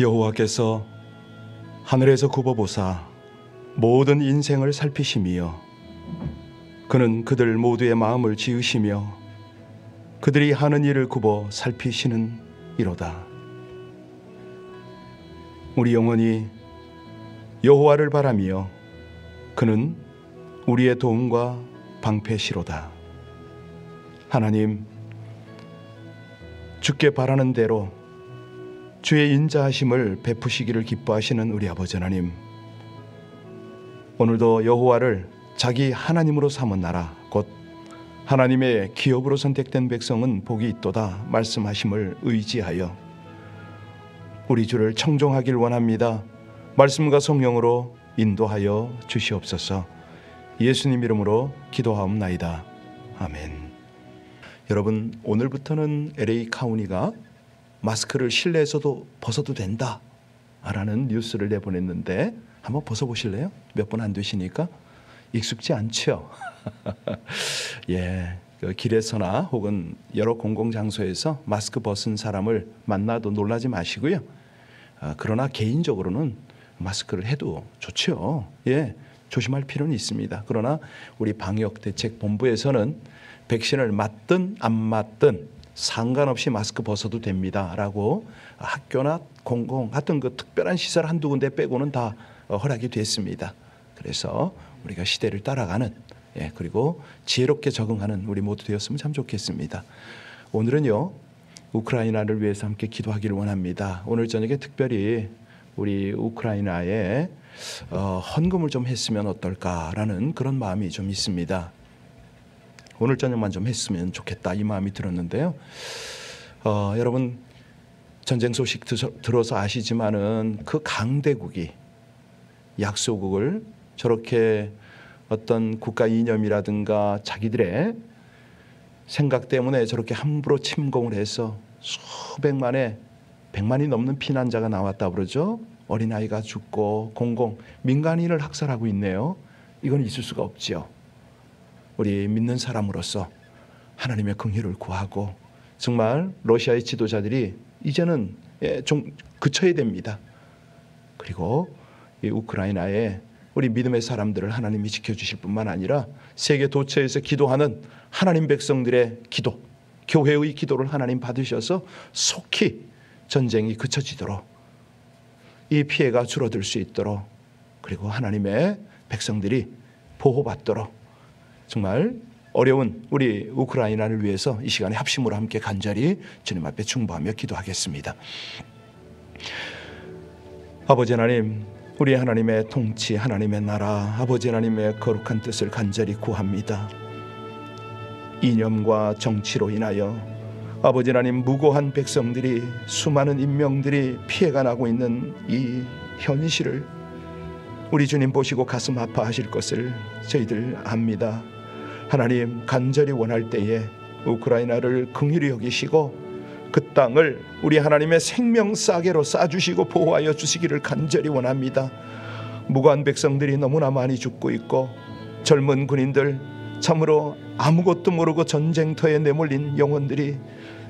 여호와께서 하늘에서 굽어보사 모든 인생을 살피시며 그는 그들 모두의 마음을 지으시며 그들이 하는 일을 굽어 살피시는 이로다. 우리 영혼이 여호와를 바라며 그는 우리의 도움과 방패시로다. 하나님, 주께 바라는 대로 주의 인자하심을 베푸시기를 기뻐하시는 우리 아버지 하나님, 오늘도 여호와를 자기 하나님으로 삼은 나라 곧 하나님의 기업으로 선택된 백성은 복이 있도다 말씀하심을 의지하여 우리 주를 청종하길 원합니다. 말씀과 성령으로 인도하여 주시옵소서. 예수님 이름으로 기도하옵나이다. 아멘. 여러분, 오늘부터는 LA 카운티가 마스크를 실내에서도 벗어도 된다 라는 뉴스를 내보냈는데 한번 벗어보실래요? 몇 분 안 되시니까. 익숙지 않죠? 예, 그 길에서나 혹은 여러 공공장소에서 마스크 벗은 사람을 만나도 놀라지 마시고요. 그러나 개인적으로는 마스크를 해도 좋죠. 예, 조심할 필요는 있습니다. 그러나 우리 방역대책본부에서는 백신을 맞든 안 맞든 상관없이 마스크 벗어도 됩니다 라고 학교나 공공 하여튼 그 특별한 시설 한두 군데 빼고는 다 허락이 됐습니다. 그래서 우리가 시대를 따라가는, 그리고 지혜롭게 적응하는 우리 모두 되었으면 참 좋겠습니다. 오늘은요, 우크라이나를 위해서 함께 기도하기를 원합니다. 오늘 저녁에 특별히 우리 우크라이나에 헌금을 좀 했으면 어떨까라는 그런 마음이 좀 있습니다. 오늘 저녁만 좀 했으면 좋겠다 이 마음이 들었는데요. 여러분, 전쟁 소식 들어서 아시지만은 그 강대국이 약소국을 저렇게 어떤 국가 이념이라든가 자기들의 생각 때문에 저렇게 함부로 침공을 해서 수백만의 100만이 넘는 피난자가 나왔다 그러죠. 어린아이가 죽고 민간인을 학살하고 있네요. 이건 있을 수가 없죠. 우리 믿는 사람으로서 하나님의 긍휼을 구하고 정말 러시아의 지도자들이 이제는 좀 그쳐야 됩니다. 그리고 이 우크라이나에 우리 믿음의 사람들을 하나님이 지켜주실 뿐만 아니라 세계 도처에서 기도하는 하나님 백성들의 기도, 교회의 기도를 하나님 받으셔서 속히 전쟁이 그쳐지도록, 이 피해가 줄어들 수 있도록, 그리고 하나님의 백성들이 보호받도록 정말 어려운 우리 우크라이나를 위해서 이 시간에 합심으로 함께 간절히 주님 앞에 중보하며 기도하겠습니다. 아버지 하나님, 우리 하나님의 통치, 하나님의 나라, 아버지 하나님의 거룩한 뜻을 간절히 구합니다. 이념과 정치로 인하여 아버지 하나님 무고한 백성들이, 수많은 인명들이 피해가 나고 있는 이 현실을 우리 주님 보시고 가슴 아파하실 것을 저희들 압니다. 하나님, 간절히 원할 때에 우크라이나를 긍휼히 여기시고 그 땅을 우리 하나님의 생명싸개로 싸주시고 보호하여 주시기를 간절히 원합니다. 무고한 백성들이 너무나 많이 죽고 있고 젊은 군인들, 참으로 아무것도 모르고 전쟁터에 내몰린 영혼들이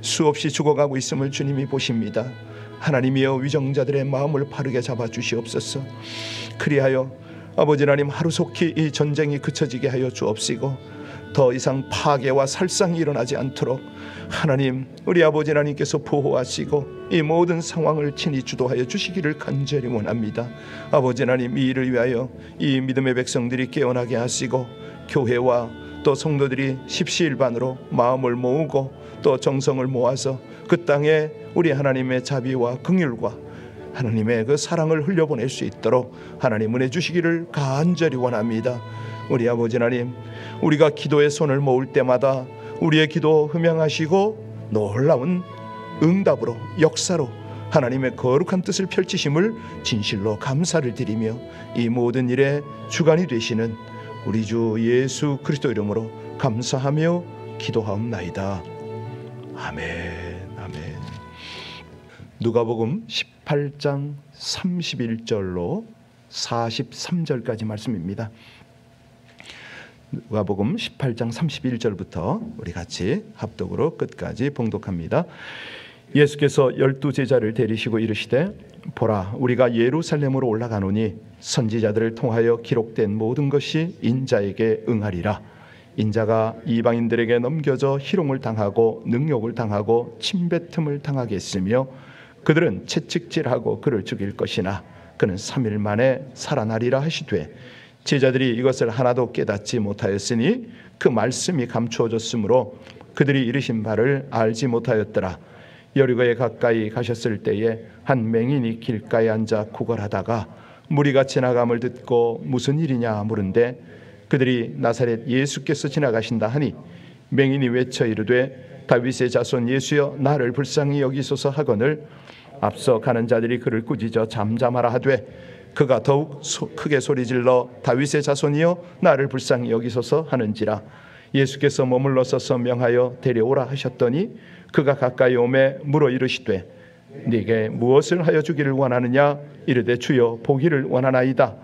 수없이 죽어가고 있음을 주님이 보십니다. 하나님이여, 위정자들의 마음을 바르게 잡아주시옵소서. 그리하여 아버지 하나님, 하루속히 이 전쟁이 그쳐지게 하여 주옵시고 더 이상 파괴와 살상이 일어나지 않도록 하나님, 우리 아버지 하나님께서 보호하시고 이 모든 상황을 친히 주도하여 주시기를 간절히 원합니다. 아버지 하나님, 이 일을 위하여 이 믿음의 백성들이 깨어나게 하시고 교회와 또 성도들이 십시일반으로 마음을 모으고 또 정성을 모아서 그 땅에 우리 하나님의 자비와 긍휼과 하나님의 그 사랑을 흘려보낼 수 있도록 하나님 은혜 주시기를 간절히 원합니다. 우리 아버지 하나님, 우리가 기도의 손을 모을 때마다 우리의 기도 흠양하시고 놀라운 응답으로, 역사로 하나님의 거룩한 뜻을 펼치심을 진실로 감사를 드리며 이 모든 일에 주관이 되시는 우리 주 예수 그리스도 이름으로 감사하며 기도하옵나이다. 아멘. 아멘. 누가복음 18장 31절로 43절까지 말씀입니다. 누가복음 18장 31절부터 우리 같이 합독으로 끝까지 봉독합니다. 예수께서 12제자를 데리시고 이르시되 보라 우리가 예루살렘으로 올라가노니 선지자들을 통하여 기록된 모든 것이 인자에게 응하리라. 인자가 이방인들에게 넘겨져 희롱을 당하고 능욕을 당하고 침뱉음을 당하겠으며 그들은 채찍질하고 그를 죽일 것이나 그는 3일 만에 살아나리라 하시되 제자들이 이것을 하나도 깨닫지 못하였으니 그 말씀이 감추어졌으므로 그들이 이르신 바를 알지 못하였더라. 여리고에 가까이 가셨을 때에 한 맹인이 길가에 앉아 구걸하다가 무리가 지나감을 듣고 무슨 일이냐 물은데 그들이 나사렛 예수께서 지나가신다 하니 맹인이 외쳐 이르되 다윗의 자손 예수여 나를 불쌍히 여기소서 하거늘 앞서 가는 자들이 그를 꾸짖어 잠잠하라 하되 그가 더욱 크게 소리질러 다윗의 자손이여 나를 불쌍히 여기소서 하는지라. 예수께서 머물러 서서 명하여 데려오라 하셨더니 그가 가까이 오매 물어 이르시되 네게 무엇을 하여 주기를 원하느냐 이르되 주여 보기를 원하나이다.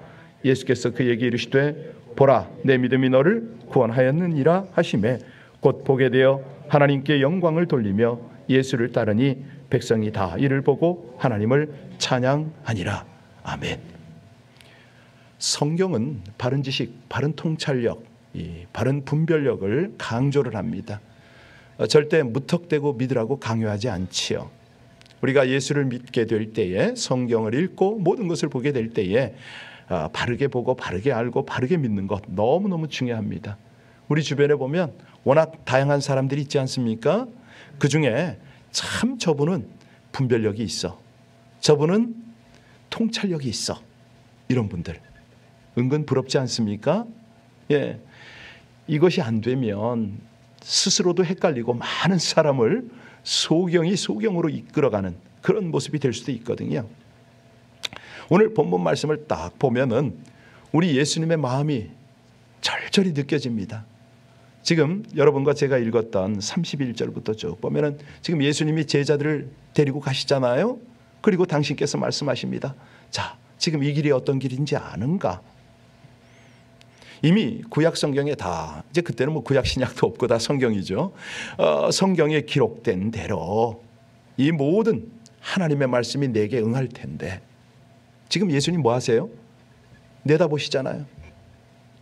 예수께서 그에게 이르시되 보라 내 믿음이 너를 구원하였느니라 하시매 곧 보게 되어 하나님께 영광을 돌리며 예수를 따르니 백성이 다 이를 보고 하나님을 찬양하니라. 아멘. 성경은 바른 지식, 바른 통찰력, 바른 분별력을 강조를 합니다. 절대 무턱대고 믿으라고 강요하지 않지요. 우리가 예수를 믿게 될 때에 성경을 읽고 모든 것을 보게 될 때에 바르게 보고 바르게 알고 바르게 믿는 것 너무너무 중요합니다. 우리 주변에 보면 워낙 다양한 사람들이 있지 않습니까? 그중에 참 저분은 분별력이 있어, 저분은 통찰력이 있어, 이런 분들 은근 부럽지 않습니까? 예, 이것이 안 되면 스스로도 헷갈리고 많은 사람을 소경으로 이끌어가는 그런 모습이 될 수도 있거든요. 오늘 본문 말씀을 딱 보면은 우리 예수님의 마음이 절절히 느껴집니다. 지금 여러분과 제가 읽었던 31절부터 쭉 보면은 지금 예수님이 제자들을 데리고 가시잖아요. 그리고 당신께서 말씀하십니다. 자, 지금 이 길이 어떤 길인지 아는가? 이미 구약 성경에 다, 이제 그때는 뭐 구약 신약도 없고 다 성경이죠. 성경에 기록된 대로 이 모든 하나님의 말씀이 내게 응할 텐데 지금 예수님 뭐 하세요? 내다보시잖아요.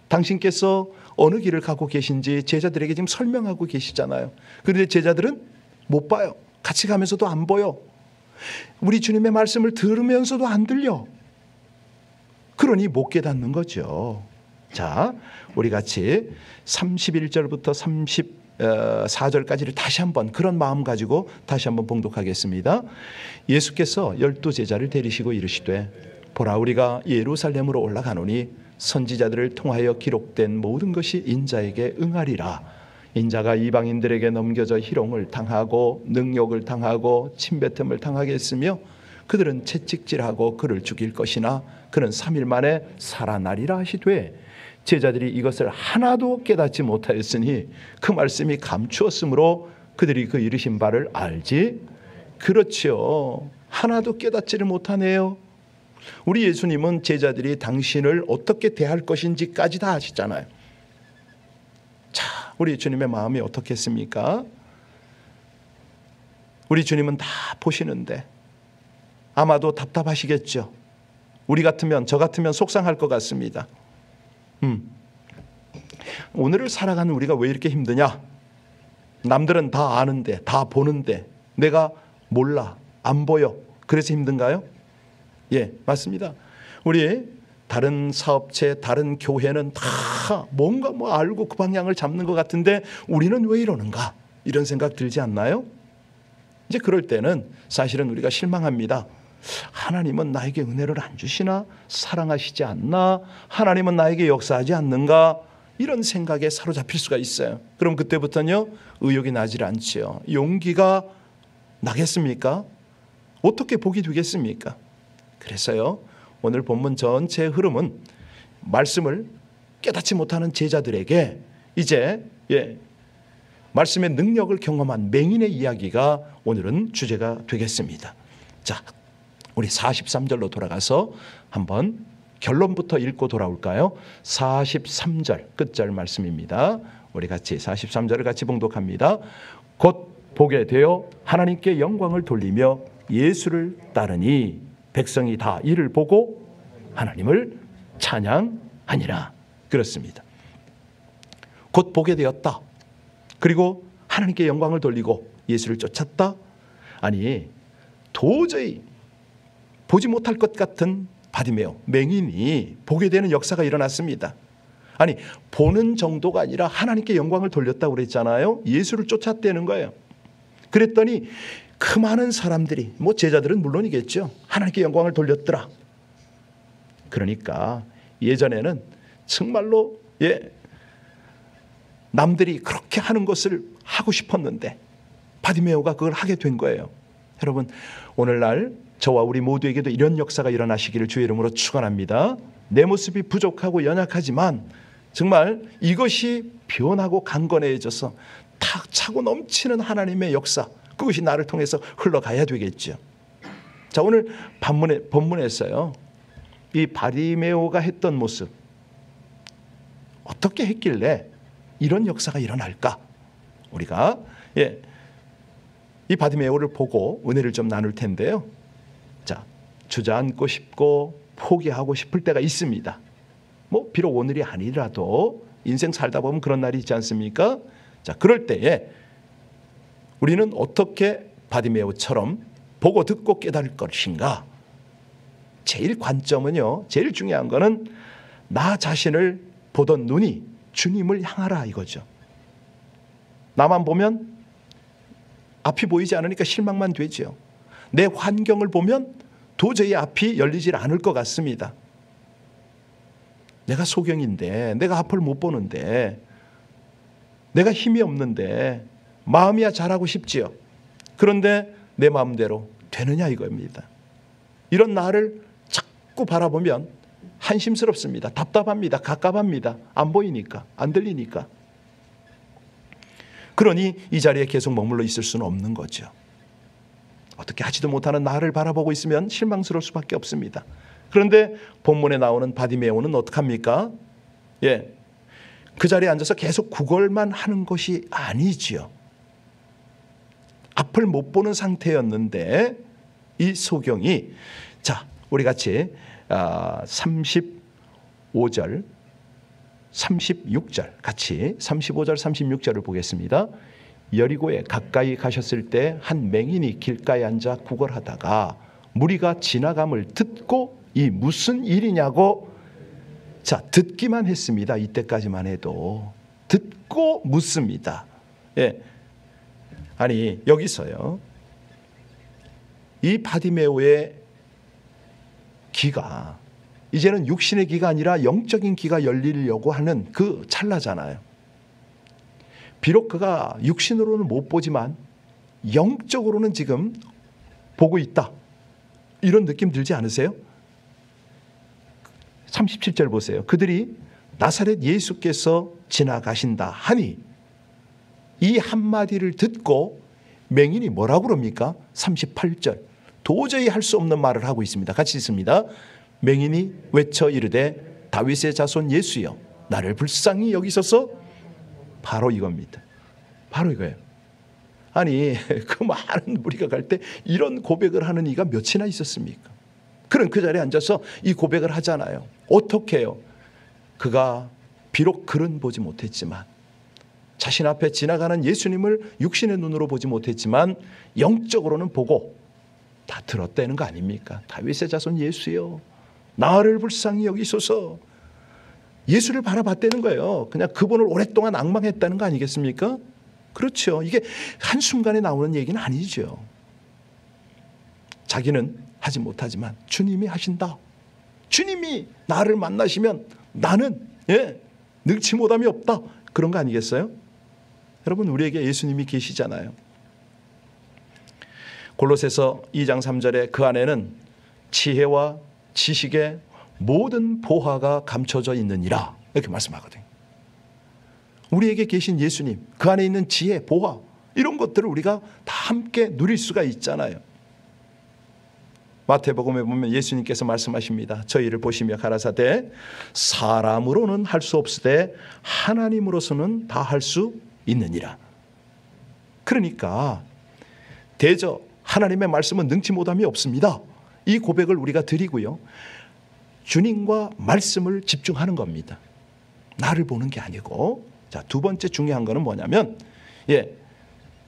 당신께서 어느 길을 가고 계신지 제자들에게 지금 설명하고 계시잖아요. 그런데 제자들은 못 봐요. 같이 가면서도 안 보여. 우리 주님의 말씀을 들으면서도 안 들려. 그러니 못 깨닫는 거죠. 자, 우리 같이 31절부터 34절까지를 다시 한번 그런 마음 가지고 다시 한번 봉독하겠습니다. 예수께서 12제자를 데리시고 이르시되 보라 우리가 예루살렘으로 올라가노니 선지자들을 통하여 기록된 모든 것이 인자에게 응하리라. 인자가 이방인들에게 넘겨져 희롱을 당하고 능욕을 당하고 침뱉음을 당하게 했으며 그들은 채찍질하고 그를 죽일 것이나 그는 3일 만에 살아나리라 하시되 제자들이 이것을 하나도 깨닫지 못하였으니 그 말씀이 감추었으므로 그들이 그 이르신 바를 알지. 그렇지요. 하나도 깨닫지를 못하네요. 우리 예수님은 제자들이 당신을 어떻게 대할 것인지까지 다 아시잖아요. 자, 우리 주님의 마음이 어떻겠습니까? 우리 주님은 다 보시는데 아마도 답답하시겠죠. 우리 같으면, 저 같으면 속상할 것 같습니다. 오늘을 살아가는 우리가 왜 이렇게 힘드냐? 남들은 다 아는데, 다 보는데 내가 몰라, 안 보여. 그래서 힘든가요? 예, 맞습니다. 우리 다른 사업체, 다른 교회는 다 뭔가 뭐 알고 그 방향을 잡는 것 같은데 우리는 왜 이러는가? 이런 생각 들지 않나요? 이제 그럴 때는 사실은 우리가 실망합니다. 하나님은 나에게 은혜를 안 주시나? 사랑하시지 않나? 하나님은 나에게 역사하지 않는가? 이런 생각에 사로잡힐 수가 있어요. 그럼 그때부터는요, 의욕이 나질 않지요. 용기가 나겠습니까? 어떻게 복이 되겠습니까? 그래서요, 오늘 본문 전체의 흐름은 말씀을 깨닫지 못하는 제자들에게 이제 말씀의 능력을 경험한 맹인의 이야기가 오늘은 주제가 되겠습니다. 자, 우리 43절로 돌아가서 한번 결론부터 읽고 돌아올까요? 43절 끝절 말씀입니다. 우리 같이 43절을 같이 봉독합니다. 곧 보게 되어 하나님께 영광을 돌리며 예수를 따르니 백성이 다 이를 보고 하나님을 찬양하니라. 그렇습니다. 곧 보게 되었다. 그리고 하나님께 영광을 돌리고 예수를 쫓았다. 아니, 도저히 보지 못할 것 같은 바디메오, 맹인이 보게 되는 역사가 일어났습니다. 아니, 보는 정도가 아니라 하나님께 영광을 돌렸다고 그랬잖아요. 예수를 쫓았다는 거예요. 그랬더니 그 많은 사람들이, 제자들은 물론이겠죠, 하나님께 영광을 돌렸더라. 그러니까 예전에는 정말로 남들이 그렇게 하는 것을 하고 싶었는데 바디메오가 그걸 하게 된 거예요. 여러분, 오늘날 저와 우리 모두에게도 이런 역사가 일어나시기를 주의 이름으로 축원합니다. 내 모습이 부족하고 연약하지만 정말 이것이 변하고 강건해져서 탁 차고 넘치는 하나님의 역사, 그것이 나를 통해서 흘러가야 되겠죠. 자, 오늘 본문에서요, 이 바디메오가 했던 모습, 어떻게 했길래 이런 역사가 일어날까? 우리가 이 바디메오를 보고 은혜를 좀 나눌 텐데요. 자, 주저앉고 싶고 포기하고 싶을 때가 있습니다. 비록 오늘이 아니라도 인생 살다 보면 그런 날이 있지 않습니까? 자, 그럴 때에 우리는 어떻게 바디메오처럼 보고 듣고 깨달을 것인가? 제일 관점은요, 제일 중요한 거는 나 자신을 보던 눈이 주님을 향하라 이거죠. 나만 보면 앞이 보이지 않으니까 실망만 되죠. 내 환경을 보면 도저히 앞이 열리질 않을 것 같습니다. 내가 소경인데, 내가 앞을 못 보는데, 내가 힘이 없는데 마음이야 잘하고 싶지요. 그런데 내 마음대로 되느냐 이겁니다. 이런 나를 자꾸 바라보면 한심스럽습니다. 답답합니다. 갑갑합니다. 안 보이니까, 안 들리니까. 그러니 이 자리에 계속 머물러 있을 수는 없는 거죠. 어떻게 하지도 못하는 나를 바라보고 있으면 실망스러울 수밖에 없습니다. 그런데 본문에 나오는 바디메오는 어떡합니까? 그 자리에 앉아서 계속 구걸만 하는 것이 아니지요. 앞을 못 보는 상태였는데 이 소경이, 자, 우리 같이 35절 36절 같이 35절 36절을 보겠습니다. 여리고에 가까이 가셨을 때 한 맹인이 길가에 앉아 구걸하다가 무리가 지나감을 듣고 이 무슨 일이냐고, 자, 듣기만 했습니다. 이때까지만 해도 듣고 묻습니다. 아니, 여기서요, 이 바디메오의 귀가 이제는 육신의 귀가 아니라 영적인 귀가 열리려고 하는 그 찰나잖아요. 비록 그가 육신으로는 못 보지만 영적으로는 지금 보고 있다, 이런 느낌 들지 않으세요? 37절 보세요. 그들이 나사렛 예수께서 지나가신다 하니, 이 한마디를 듣고 맹인이 뭐라고 그럽니까? 38절 도저히 할 수 없는 말을 하고 있습니다. 같이 있습니다. 맹인이 외쳐 이르되 다윗의 자손 예수여 나를 불쌍히 여기소서. 바로 이겁니다. 바로 이거예요. 아니, 그 많은 무리가 갈 때 이런 고백을 하는 이가 몇이나 있었습니까? 그런 그 자리에 앉아서 이 고백을 하잖아요. 어떻게 해요? 그가 비록 글은 보지 못했지만, 자신 앞에 지나가는 예수님을 육신의 눈으로 보지 못했지만 영적으로는 보고 다 들었다는 거 아닙니까? 다윗의 자손 예수여 나를 불쌍히 여기소서. 예수를 바라봤다는 거예요. 그냥 그분을 오랫동안 앙망했다는 거 아니겠습니까? 그렇죠. 이게 한순간에 나오는 얘기는 아니죠. 자기는 하지 못하지만 주님이 하신다. 주님이 나를 만나시면 나는 능치 못함이 없다. 그런 거 아니겠어요? 여러분, 우리에게 예수님이 계시잖아요. 골로새서 2장 3절에 그 안에는 지혜와 지식의 모든 보화가 감춰져 있느니라, 이렇게 말씀하거든요. 우리에게 계신 예수님, 그 안에 있는 지혜, 보화, 이런 것들을 우리가 다 함께 누릴 수가 있잖아요. 마태복음에 보면 예수님께서 말씀하십니다. 저희를 보시며 가라사대 사람으로는 할 수 없으되 하나님으로서는 다 할 수 있느니라. 그러니까 대저 하나님의 말씀은 능치 못함이 없습니다. 이 고백을 우리가 드리고요. 주님과 말씀을 집중하는 겁니다. 나를 보는 게 아니고. 자, 두 번째 중요한 거는 뭐냐면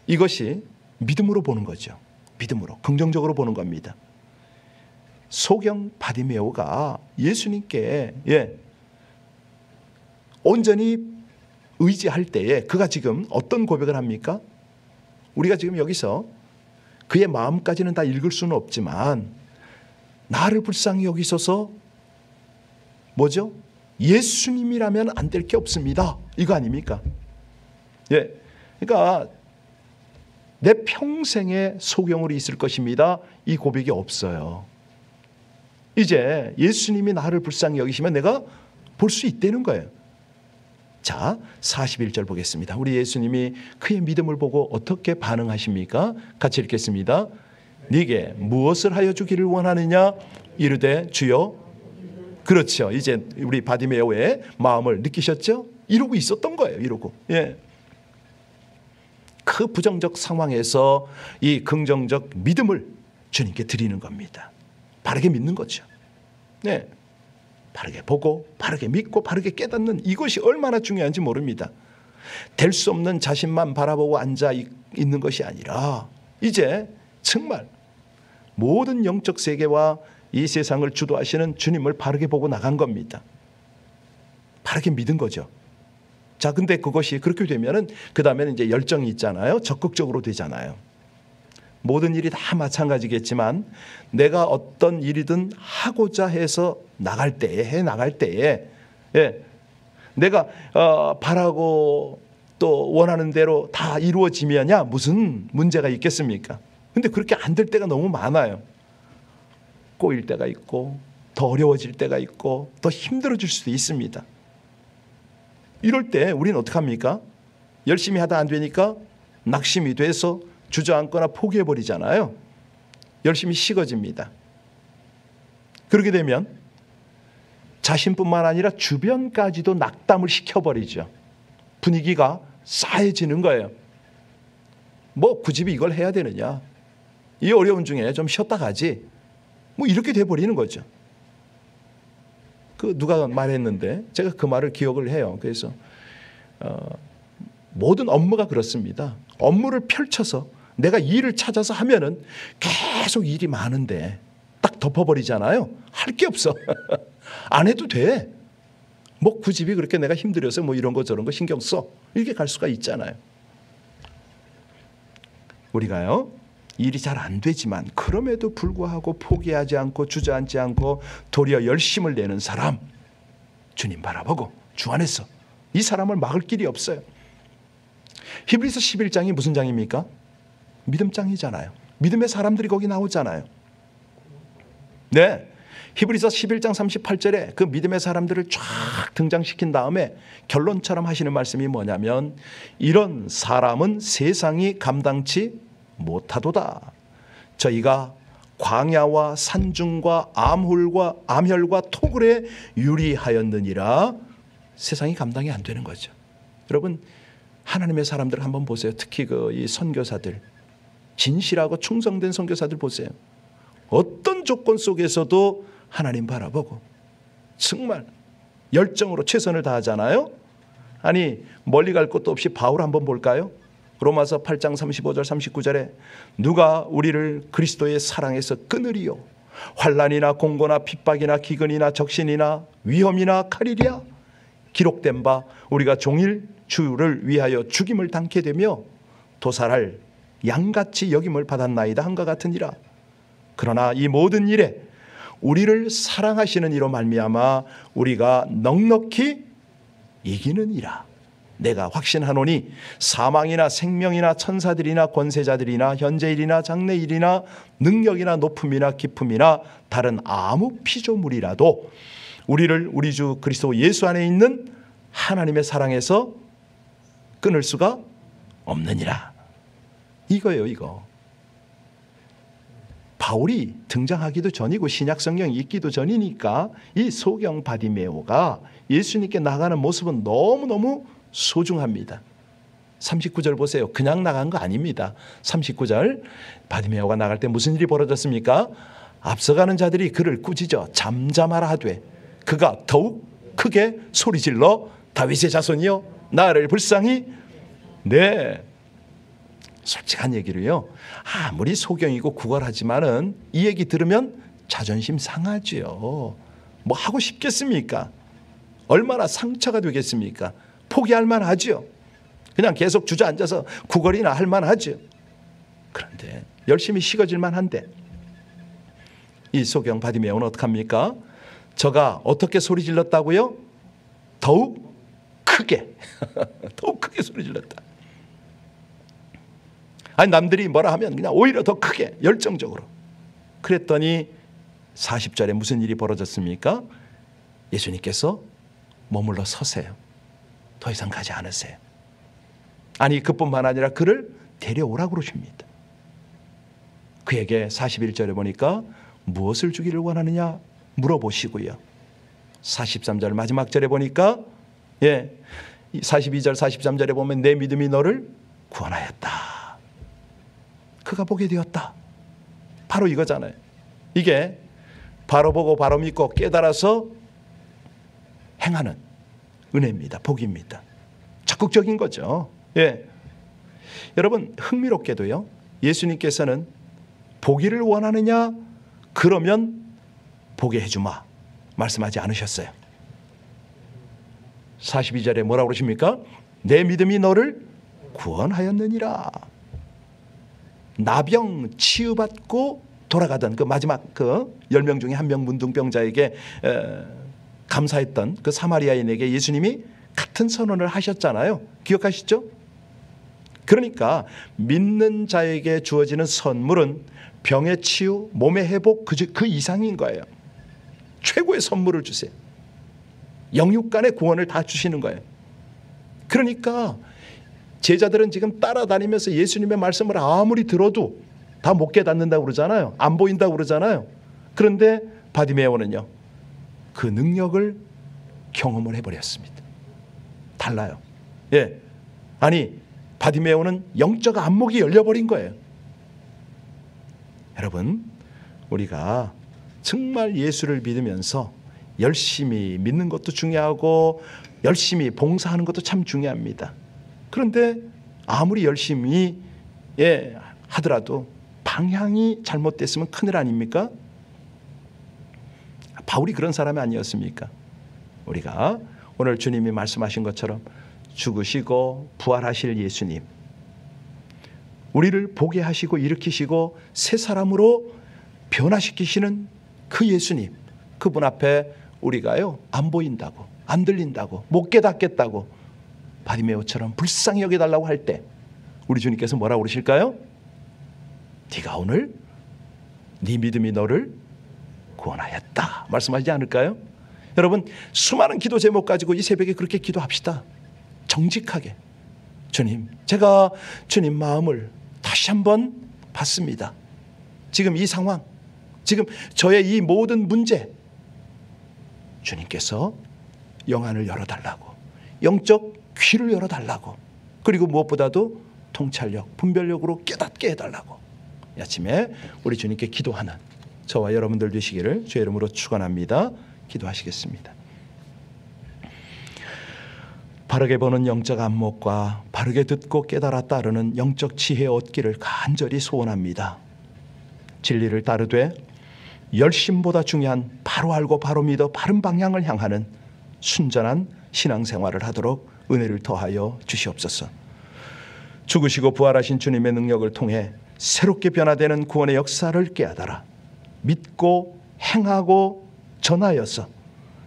이것이 믿음으로 보는 거죠. 믿음으로 긍정적으로 보는 겁니다. 소경 바디메오가 예수님께 온전히 의지할 때에 그가 지금 어떤 고백을 합니까? 우리가 지금 여기서 그의 마음까지는 다 읽을 수는 없지만 나를 불쌍히 여기소서 뭐죠? 예수님이라면 안 될 게 없습니다. 이거 아닙니까? 그러니까 내 평생에 소경으로 있을 것입니다. 이 고백이 없어요. 이제 예수님이 나를 불쌍히 여기시면 내가 볼 수 있다는 거예요. 자, 41절 보겠습니다. 우리 예수님이 그의 믿음을 보고 어떻게 반응하십니까? 같이 읽겠습니다. 네게 무엇을 하여 주기를 원하느냐? 이르되 주여. 그렇죠. 이제 우리 바디메오의 마음을 느끼셨죠? 이러고 있었던 거예요. 이러고. 그 부정적 상황에서 이 긍정적 믿음을 주님께 드리는 겁니다. 바르게 믿는 거죠. 바르게 보고 바르게 믿고 바르게 깨닫는 이것이 얼마나 중요한지 모릅니다. 될 수 없는 자신만 바라보고 앉아 있는 것이 아니라 이제 정말 모든 영적 세계와 이 세상을 주도하시는 주님을 바르게 보고 나간 겁니다. 바르게 믿은 거죠. 자, 근데 그것이 그렇게 되면은 그 다음에는 이제 열정이 있잖아요. 적극적으로 되잖아요. 모든 일이 다 마찬가지겠지만 내가 어떤 일이든 하고자 해서 나갈 때에 내가 바라고 또 원하는 대로 다 이루어지면야 무슨 문제가 있겠습니까? 근데 그렇게 안 될 때가 너무 많아요. 꼬일 때가 있고 더 어려워질 때가 있고 더 힘들어질 수도 있습니다. 이럴 때 우리는 어떻게 합니까? 열심히 하다 안 되니까 낙심이 돼서 주저앉거나 포기해버리잖아요. 열심히 식어집니다. 그렇게 되면 자신뿐만 아니라 주변까지도 낙담을 시켜버리죠. 분위기가 싸해지는 거예요. 뭐 굳이 이걸 해야 되느냐? 이 어려운 중에 좀 쉬었다 가지. 뭐 이렇게 돼버리는 거죠. 그 누가 말했는데 제가 그 말을 기억을 해요. 그래서 모든 업무가 그렇습니다. 업무를 펼쳐서 내가 일을 찾아서 하면은 계속 일이 많은데 딱 덮어버리잖아요. 할 게 없어. 안 해도 돼. 뭐 굳이 그렇게 내가 힘들어서 뭐 이런 거 저런 거 신경 써. 이렇게 갈 수가 있잖아요. 우리가요. 일이 잘 안 되지만 그럼에도 불구하고 포기하지 않고 주저앉지 않고 도리어 열심을 내는 사람, 주님 바라보고 주 안에서 이 사람을 막을 길이 없어요. 히브리서 11장이 무슨 장입니까? 믿음장이잖아요. 믿음의 사람들이 거기 나오잖아요. 네, 히브리서 11장 38절에 그 믿음의 사람들을 쫙 등장시킨 다음에 결론처럼 하시는 말씀이 뭐냐면 이런 사람은 세상이 감당치 못하도다. 저희가 광야와 산중과 암혈과 토굴에 유리하였느니라. 세상이 감당이 안 되는 거죠. 여러분 하나님의 사람들 한번 보세요. 특히 이 선교사들, 진실하고 충성된 선교사들 보세요. 어떤 조건 속에서도 하나님 바라보고 정말 열정으로 최선을 다하잖아요. 아니 멀리 갈 것도 없이 바울 한번 볼까요? 로마서 8장 35절 39절에 누가 우리를 그리스도의 사랑에서 끊으리요? 환난이나 공고나 핍박이나 기근이나 적신이나 위험이나 칼이랴? 기록된 바 우리가 종일 주를 위하여 죽임을 당케 되며 도살할 양같이 여김을 받았나이다 한과 같으니라. 그러나 이 모든 일에 우리를 사랑하시는 이로 말미암아 우리가 넉넉히 이기느니라. 내가 확신하노니 사망이나 생명이나 천사들이나 권세자들이나 현재일이나 장래일이나 능력이나 높음이나 깊음이나 다른 아무 피조물이라도 우리를 우리 주 그리스도 예수 안에 있는 하나님의 사랑에서 끊을 수가 없느니라. 이거예요, 이거. 바울이 등장하기도 전이고 신약 성경이 있기도 전이니까 이 소경 바디메오가 예수님께 나가는 모습은 너무너무 소중합니다. 39절 보세요. 그냥 나간 거 아닙니다. 39절 바디메오가 나갈 때 무슨 일이 벌어졌습니까? 앞서가는 자들이 그를 꾸짖어 잠잠하라 하되 그가 더욱 크게 소리질러 다윗의 자손이여 나를 불쌍히. 네, 솔직한 얘기로요, 아무리 소경이고 구걸하지만은 이 얘기 들으면 자존심 상하지요. 뭐 하고 싶겠습니까? 얼마나 상처가 되겠습니까? 포기할 만하죠. 그냥 계속 주저앉아서 구걸이나 할 만하죠. 그런데 열심히 식어질 만한데 이 소경 바디메오는 어떡합니까? 저가 어떻게 소리 질렀다고요? 더욱 크게 더욱 크게 소리 질렀다. 아니 남들이 뭐라 하면 그냥 오히려 더 크게 열정적으로. 그랬더니 40절에 무슨 일이 벌어졌습니까? 예수님께서 머물러 서세요. 더 이상 가지 않으세요. 아니 그뿐만 아니라 그를 데려오라고 그러십니다. 그에게 41절에 보니까 무엇을 주기를 원하느냐 물어보시고요. 43절 마지막 절에 보니까 42절 43절에 보면 내 믿음이 너를 구원하였다. 그가 보게 되었다. 바로 이거잖아요. 이게 바로 보고 바로 믿고 깨달아서 행하는 은혜입니다. 복입니다. 적극적인 거죠. 여러분 흥미롭게도요, 예수님께서는 보기를 원하느냐 그러면 보게 해주마 말씀하지 않으셨어요. 42절에 뭐라고 그러십니까? 내 믿음이 너를 구원하였느니라. 나병 치유받고 돌아가던 그 마지막 그 10명 중에 1명 문둥병자에게 감사했던 그 사마리아인에게 예수님이 같은 선언을 하셨잖아요. 기억하시죠? 그러니까 믿는 자에게 주어지는 선물은 병의 치유, 몸의 회복 그 이상인 거예요. 최고의 선물을 주세요. 영육간의 구원을 다 주시는 거예요. 그러니까 제자들은 지금 따라다니면서 예수님의 말씀을 아무리 들어도 다 못 깨닫는다고 그러잖아요. 안 보인다고 그러잖아요. 그런데 바디메오는요, 그 능력을 경험을 해버렸습니다. 달라요. 아니 바디메오는 영적 안목이 열려버린 거예요. 여러분 우리가 정말 예수를 믿으면서 열심히 믿는 것도 중요하고 열심히 봉사하는 것도 참 중요합니다. 그런데 아무리 열심히 하더라도 방향이 잘못됐으면 큰일 아닙니까? 바울이 그런 사람이 아니었습니까? 우리가 오늘 주님이 말씀하신 것처럼 죽으시고 부활하실 예수님, 우리를 보게 하시고 일으키시고 새 사람으로 변화시키시는 그 예수님, 그분 앞에 우리가요 안 보인다고, 안 들린다고, 못 깨닫겠다고 바디메오처럼 불쌍히 여겨달라고 할 때 우리 주님께서 뭐라고 그러실까요? 네가 오늘 네 믿음이 너를 구원하였다 말씀하지 않을까요? 여러분 수많은 기도 제목 가지고 이 새벽에 그렇게 기도합시다. 정직하게. 주님, 제가 주님 마음을 다시 한번 받습니다. 지금 이 상황, 지금 저의 이 모든 문제, 주님께서 영안을 열어달라고, 영적 귀를 열어달라고, 그리고 무엇보다도 통찰력, 분별력으로 깨닫게 해달라고 이 아침에 우리 주님께 기도하는 저와 여러분들 되시기를 주의 이름으로 축원합니다. 기도하시겠습니다. 바르게 보는 영적 안목과 바르게 듣고 깨달아 따르는 영적 지혜 얻기를 간절히 소원합니다. 진리를 따르되 열심보다 중요한 바로 알고 바로 믿어 바른 방향을 향하는 순전한 신앙생활을 하도록 은혜를 더하여 주시옵소서. 죽으시고 부활하신 주님의 능력을 통해 새롭게 변화되는 구원의 역사를 깨달아 믿고 행하고 전하여서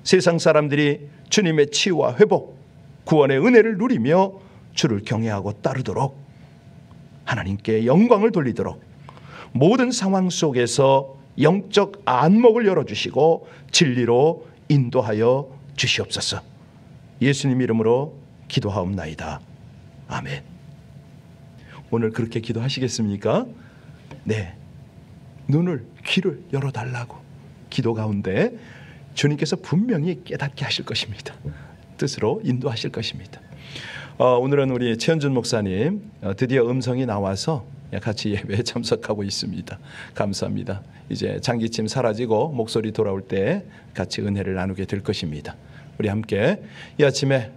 세상 사람들이 주님의 치유와 회복, 구원의 은혜를 누리며 주를 경외하고 따르도록, 하나님께 영광을 돌리도록 모든 상황 속에서 영적 안목을 열어주시고 진리로 인도하여 주시옵소서. 예수님 이름으로 기도하옵나이다. 아멘. 오늘 그렇게 기도하시겠습니까? 네. 눈을, 귀를 열어달라고 기도 가운데 주님께서 분명히 깨닫게 하실 것입니다. 뜻으로 인도하실 것입니다. 오늘은 우리 최현준 목사님 드디어 음성이 나와서 같이 예배에 참석하고 있습니다. 감사합니다. 이제 장기침 사라지고 목소리 돌아올 때 같이 은혜를 나누게 될 것입니다. 우리 함께 이 아침에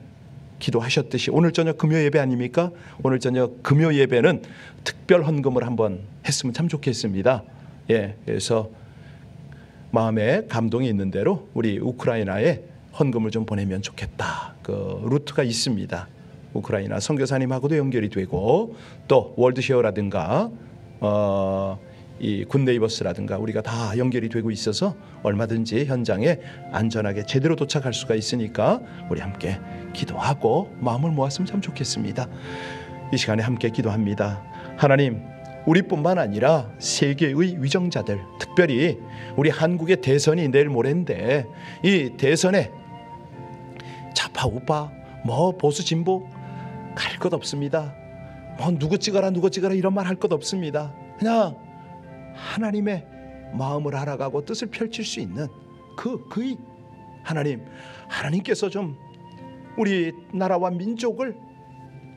기도하셨듯이 오늘 저녁 금요 예배 아닙니까? 오늘 저녁 금요 예배는 특별 헌금을 한번 했으면 참 좋겠습니다. 예, 그래서 마음에 감동이 있는 대로 우리 우크라이나에 헌금을 좀 보내면 좋겠다. 그 루트가 있습니다. 우크라이나 선교사님하고도 연결이 되고 또 월드쉐어라든가 이 굿네이버스라든가 우리가 다 연결이 되고 있어서 얼마든지 현장에 안전하게 제대로 도착할 수가 있으니까 우리 함께 기도하고 마음을 모았으면 참 좋겠습니다. 이 시간에 함께 기도합니다. 하나님, 우리뿐만 아니라 세계의 위정자들, 특별히 우리 한국의 대선이 내일 모레인데 이 대선에 좌파 우파 뭐 보수 진보 갈 것 없습니다. 뭐 누구 찍어라 이런 말 할 것 없습니다. 그냥 하나님의 마음을 알아가고 뜻을 펼칠 수 있는 그의 하나님께서 좀 우리 나라와 민족을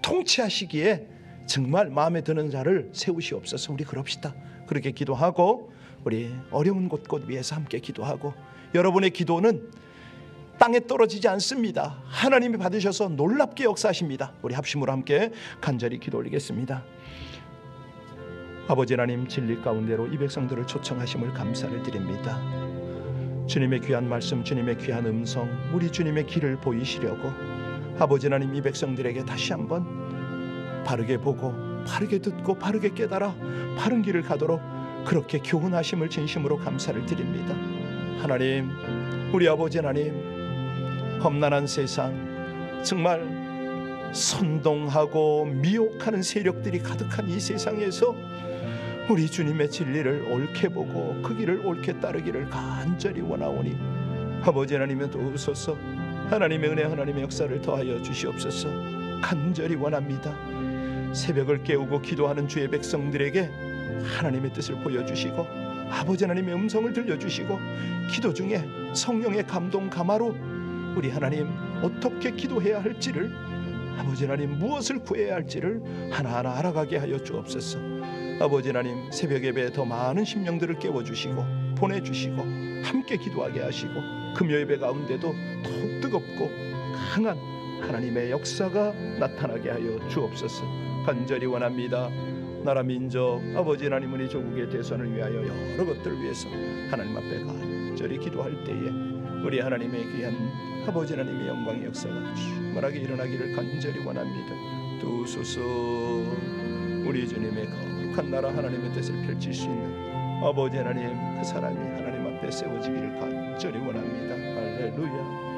통치하시기에 정말 마음에 드는 자를 세우시옵소서. 우리 그럽시다. 그렇게 기도하고 우리 어려운 곳곳 위에서 함께 기도하고 여러분의 기도는 땅에 떨어지지 않습니다. 하나님이 받으셔서 놀랍게 역사하십니다. 우리 합심으로 함께 간절히 기도 올리겠습니다. 아버지 하나님, 진리 가운데로 이 백성들을 초청하심을 감사를 드립니다. 주님의 귀한 말씀, 주님의 귀한 음성, 우리 주님의 길을 보이시려고 아버지 하나님 이 백성들에게 다시 한번 바르게 보고 바르게 듣고 바르게 깨달아 바른 길을 가도록 그렇게 교훈하심을 진심으로 감사를 드립니다. 하나님, 우리 아버지 하나님, 험난한 세상, 정말 선동하고 미혹하는 세력들이 가득한 이 세상에서 우리 주님의 진리를 옳게 보고 그 길을 옳게 따르기를 간절히 원하오니 아버지 하나님은 도우소서. 하나님의 은혜, 하나님의 역사를 더하여 주시옵소서. 간절히 원합니다. 새벽을 깨우고 기도하는 주의 백성들에게 하나님의 뜻을 보여주시고 아버지 하나님의 음성을 들려주시고 기도 중에 성령의 감동 감화로 우리 하나님 어떻게 기도해야 할지를, 아버지 하나님 무엇을 구해야 할지를 하나하나 알아가게 하여 주옵소서. 아버지 하나님, 새벽 예배에 더 많은 심령들을 깨워주시고 보내주시고 함께 기도하게 하시고 금요 예배 가운데도 더욱 뜨겁고 강한 하나님의 역사가 나타나게 하여 주옵소서. 간절히 원합니다. 나라 민족, 아버지 하나님, 우리 조국의 대선을 위하여 여러 것들을 위해서 하나님 앞에 간절히 기도할 때에 우리 하나님의 귀한 아버지 하나님의 영광의 역사가 충만하게 일어나기를 간절히 원합니다. 두소서. 우리 주님의 거룩한 나라 하나님의 뜻을 펼칠 수 있는 아버지 하나님, 그 사람이 하나님 앞에 세워지기를 간절히 원합니다. 할렐루야.